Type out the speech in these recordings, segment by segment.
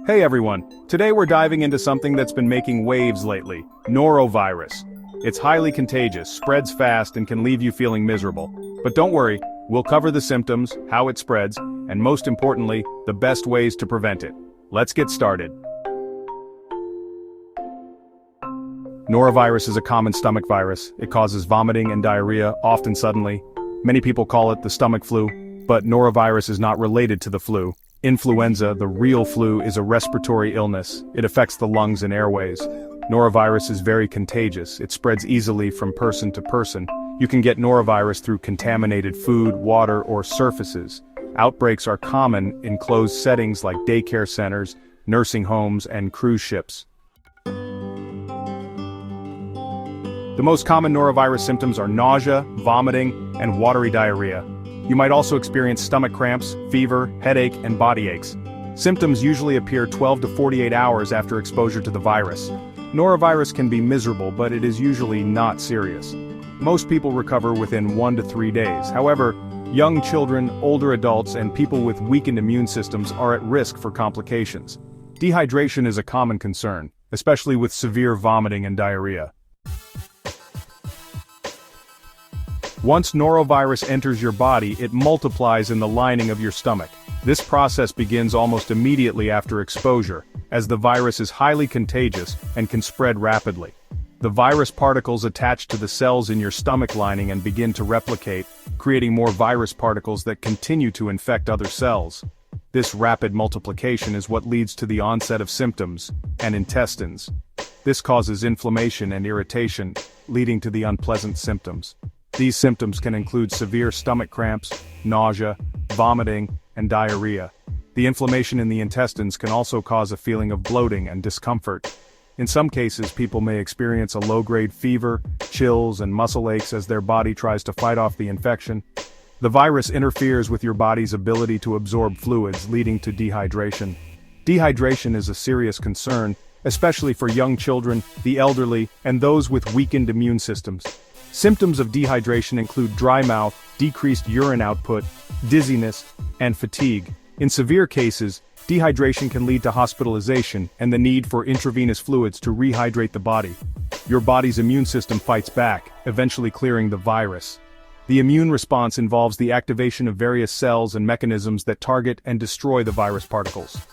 Hey everyone, today we're diving into something that's been making waves lately, norovirus. It's highly contagious, spreads fast, and can leave you feeling miserable. But don't worry, we'll cover the symptoms, how it spreads, and most importantly, the best ways to prevent it. Let's get started. Norovirus is a common stomach virus. It causes vomiting and diarrhea, often suddenly. Many people call it the stomach flu, but norovirus is not related to the flu. Influenza, the real flu, is a respiratory illness. It affects the lungs and airways. Norovirus is very contagious. It spreads easily from person to person. You can get norovirus through contaminated food, water, or surfaces. Outbreaks are common in closed settings like daycare centers, nursing homes, and cruise ships. The most common norovirus symptoms are nausea, vomiting, and watery diarrhea. You might also experience stomach cramps, fever, headache, and body aches. Symptoms usually appear 12 to 48 hours after exposure to the virus. Norovirus can be miserable, but it is usually not serious. Most people recover within 1 to 3 days. However, young children, older adults, and people with weakened immune systems are at risk for complications. Dehydration is a common concern, especially with severe vomiting and diarrhea. Once norovirus enters your body, it multiplies in the lining of your stomach. This process begins almost immediately after exposure, as the virus is highly contagious and can spread rapidly. The virus particles attach to the cells in your stomach lining and begin to replicate, creating more virus particles that continue to infect other cells. This rapid multiplication is what leads to the onset of symptoms and intestines. This causes inflammation and irritation, leading to the unpleasant symptoms. These symptoms can include severe stomach cramps, nausea, vomiting, and diarrhea. The inflammation in the intestines can also cause a feeling of bloating and discomfort. In some cases, people may experience a low-grade fever, chills, and muscle aches as their body tries to fight off the infection. The virus interferes with your body's ability to absorb fluids, leading to dehydration. Dehydration is a serious concern, especially for young children, the elderly, and those with weakened immune systems. Symptoms of dehydration include dry mouth, decreased urine output, dizziness, and fatigue. In severe cases, dehydration can lead to hospitalization and the need for intravenous fluids to rehydrate the body. Your body's immune system fights back, eventually clearing the virus. The immune response involves the activation of various cells and mechanisms that target and destroy the virus particles.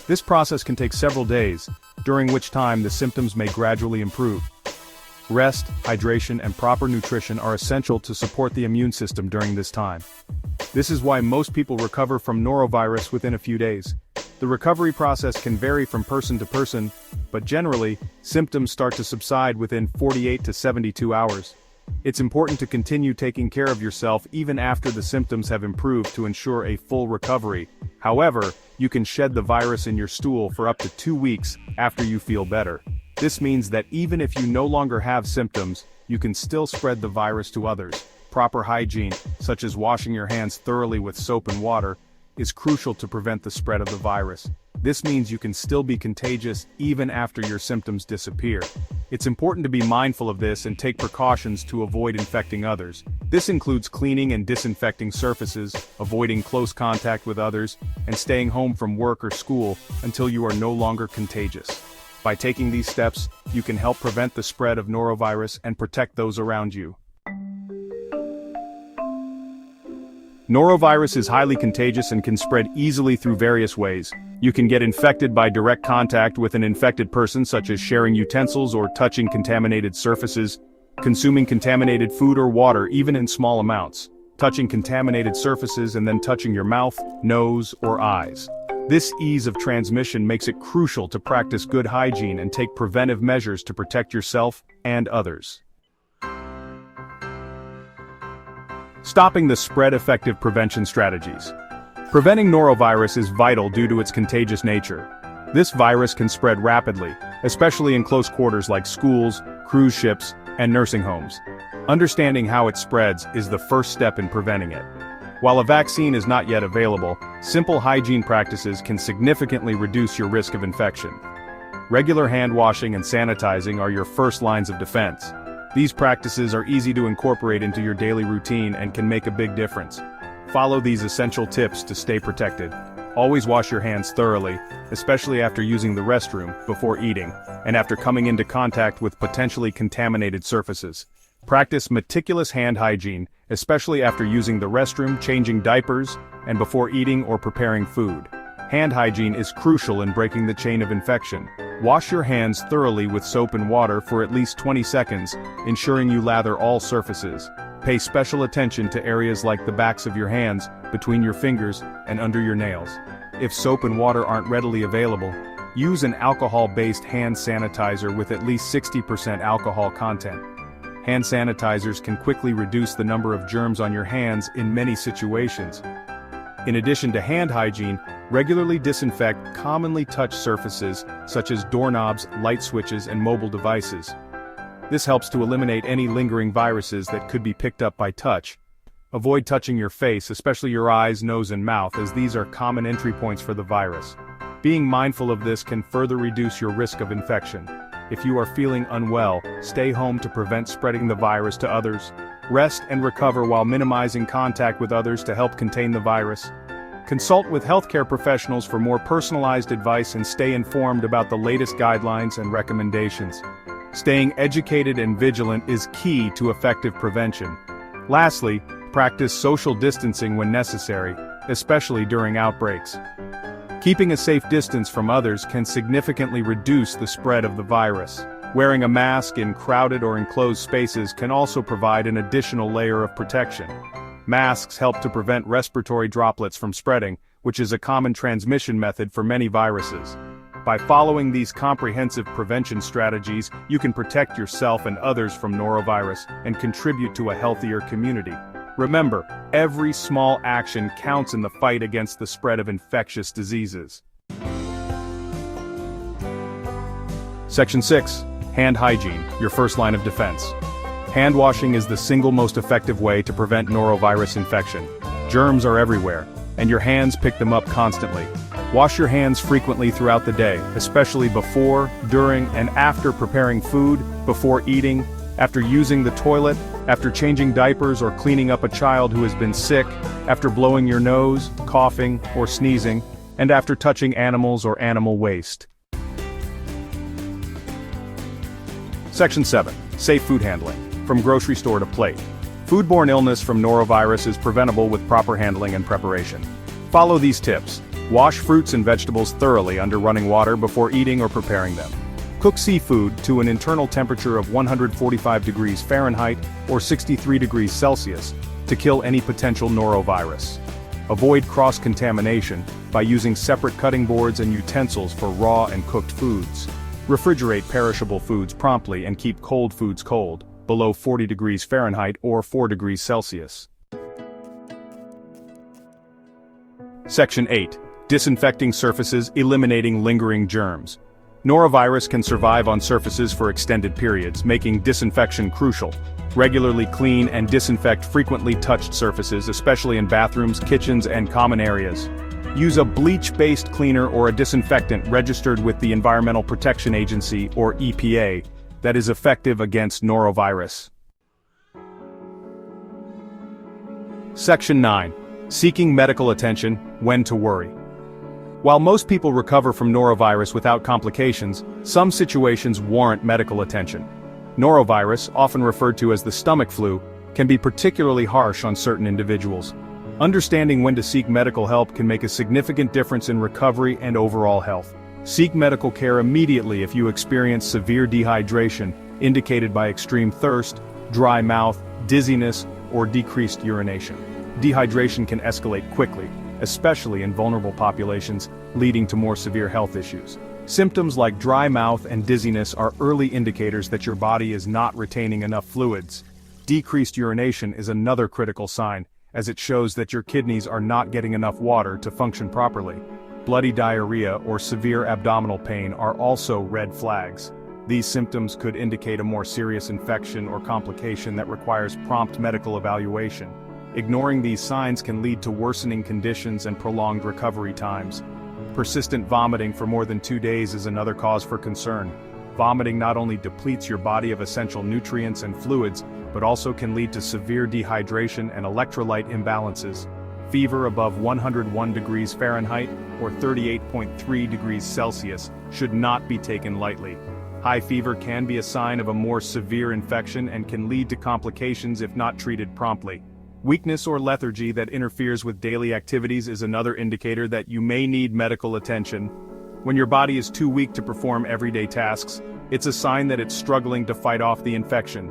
This process can take several days, during which time the symptoms may gradually improve. Rest, hydration, and proper nutrition are essential to support the immune system during this time. This is why most people recover from norovirus within a few days. The recovery process can vary from person to person, but generally, symptoms start to subside within 48 to 72 hours. It's important to continue taking care of yourself even after the symptoms have improved to ensure a full recovery. However, you can shed the virus in your stool for up to 2 weeks after you feel better. This means that even if you no longer have symptoms, you can still spread the virus to others. Proper hygiene, such as washing your hands thoroughly with soap and water, is crucial to prevent the spread of the virus. This means you can still be contagious even after your symptoms disappear. It's important to be mindful of this and take precautions to avoid infecting others. This includes cleaning and disinfecting surfaces, avoiding close contact with others, and staying home from work or school until you are no longer contagious. By taking these steps, you can help prevent the spread of norovirus and protect those around you. Norovirus is highly contagious and can spread easily through various ways. You can get infected by direct contact with an infected person, such as sharing utensils or touching contaminated surfaces, consuming contaminated food or water even in small amounts, touching contaminated surfaces and then touching your mouth, nose, or eyes. This ease of transmission makes it crucial to practice good hygiene and take preventive measures to protect yourself and others. Stopping the spread: effective prevention strategies. Preventing norovirus is vital due to its contagious nature. This virus can spread rapidly, especially in close quarters like schools, cruise ships, and nursing homes. Understanding how it spreads is the first step in preventing it. While a vaccine is not yet available, simple hygiene practices can significantly reduce your risk of infection. Regular hand washing and sanitizing are your first lines of defense. These practices are easy to incorporate into your daily routine and can make a big difference. Follow these essential tips to stay protected. Always wash your hands thoroughly, especially after using the restroom, before eating, and after coming into contact with potentially contaminated surfaces. Practice meticulous hand hygiene, especially after using the restroom, changing diapers, and before eating or preparing food. Hand hygiene is crucial in breaking the chain of infection. Wash your hands thoroughly with soap and water for at least 20 seconds, ensuring you lather all surfaces. Pay special attention to areas like the backs of your hands, between your fingers, and under your nails. If soap and water aren't readily available, use an alcohol-based hand sanitizer with at least 60% alcohol content. Hand sanitizers can quickly reduce the number of germs on your hands in many situations. In addition to hand hygiene, regularly disinfect commonly touched surfaces such as doorknobs, light switches, and mobile devices. This helps to eliminate any lingering viruses that could be picked up by touch. Avoid touching your face, especially your eyes, nose, and mouth, as these are common entry points for the virus. Being mindful of this can further reduce your risk of infection. If you are feeling unwell, stay home to prevent spreading the virus to others. Rest and recover while minimizing contact with others to help contain the virus. Consult with healthcare professionals for more personalized advice and stay informed about the latest guidelines and recommendations. Staying educated and vigilant is key to effective prevention. Lastly, practice social distancing when necessary, especially during outbreaks. Keeping a safe distance from others can significantly reduce the spread of the virus. Wearing a mask in crowded or enclosed spaces can also provide an additional layer of protection. Masks help to prevent respiratory droplets from spreading, which is a common transmission method for many viruses. By following these comprehensive prevention strategies, you can protect yourself and others from norovirus and contribute to a healthier community. Remember, every small action counts in the fight against the spread of infectious diseases. Section 6. Hand hygiene, your first line of defense. Hand washing is the single most effective way to prevent norovirus infection. Germs are everywhere, and your hands pick them up constantly. Wash your hands frequently throughout the day, especially before, during, and after preparing food, before eating, after using the toilet, after changing diapers or cleaning up a child who has been sick, after blowing your nose, coughing, or sneezing, and after touching animals or animal waste. Section 7. Safe food handling, from grocery store to plate. Foodborne illness from norovirus is preventable with proper handling and preparation. Follow these tips. Wash fruits and vegetables thoroughly under running water before eating or preparing them. Cook seafood to an internal temperature of 145 degrees Fahrenheit or 63 degrees Celsius to kill any potential norovirus. Avoid cross-contamination by using separate cutting boards and utensils for raw and cooked foods. Refrigerate perishable foods promptly and keep cold foods cold, below 40 degrees Fahrenheit or 4 degrees Celsius. Section 8. Disinfecting surfaces, eliminating lingering germs. Norovirus can survive on surfaces for extended periods, making disinfection crucial. Regularly clean and disinfect frequently touched surfaces, especially in bathrooms, kitchens, and common areas. Use a bleach-based cleaner or a disinfectant registered with the Environmental Protection Agency, or EPA, that is effective against norovirus. Section 9. Seeking medical attention, when to worry. While most people recover from norovirus without complications, some situations warrant medical attention. Norovirus, often referred to as the stomach flu, can be particularly harsh on certain individuals. Understanding when to seek medical help can make a significant difference in recovery and overall health. Seek medical care immediately if you experience severe dehydration, indicated by extreme thirst, dry mouth, dizziness, or decreased urination. Dehydration can escalate quickly, especially in vulnerable populations, leading to more severe health issues. Symptoms like dry mouth and dizziness are early indicators that your body is not retaining enough fluids. Decreased urination is another critical sign, as it shows that your kidneys are not getting enough water to function properly. Bloody diarrhea or severe abdominal pain are also red flags. These symptoms could indicate a more serious infection or complication that requires prompt medical evaluation. Ignoring these signs can lead to worsening conditions and prolonged recovery times. Persistent vomiting for more than 2 days is another cause for concern. Vomiting not only depletes your body of essential nutrients and fluids, but also can lead to severe dehydration and electrolyte imbalances. Fever above 101 degrees Fahrenheit or 38.3 degrees Celsius should not be taken lightly. High fever can be a sign of a more severe infection and can lead to complications if not treated promptly. Weakness or lethargy that interferes with daily activities is another indicator that you may need medical attention. When your body is too weak to perform everyday tasks, it's a sign that it's struggling to fight off the infection.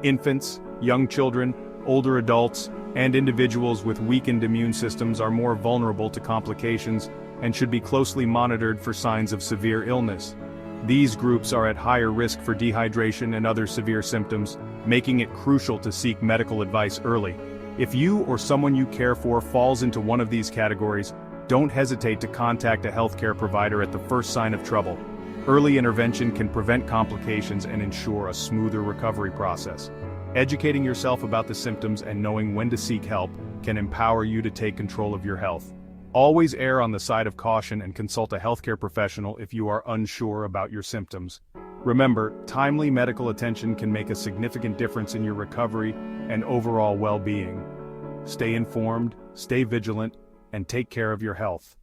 Infants, young children, older adults, and individuals with weakened immune systems are more vulnerable to complications and should be closely monitored for signs of severe illness. These groups are at higher risk for dehydration and other severe symptoms, making it crucial to seek medical advice early. If you or someone you care for falls into one of these categories, don't hesitate to contact a healthcare provider at the first sign of trouble. Early intervention can prevent complications and ensure a smoother recovery process. Educating yourself about the symptoms and knowing when to seek help can empower you to take control of your health. Always err on the side of caution and consult a healthcare professional if you are unsure about your symptoms. Remember, timely medical attention can make a significant difference in your recovery and overall well-being. Stay informed, stay vigilant, and take care of your health.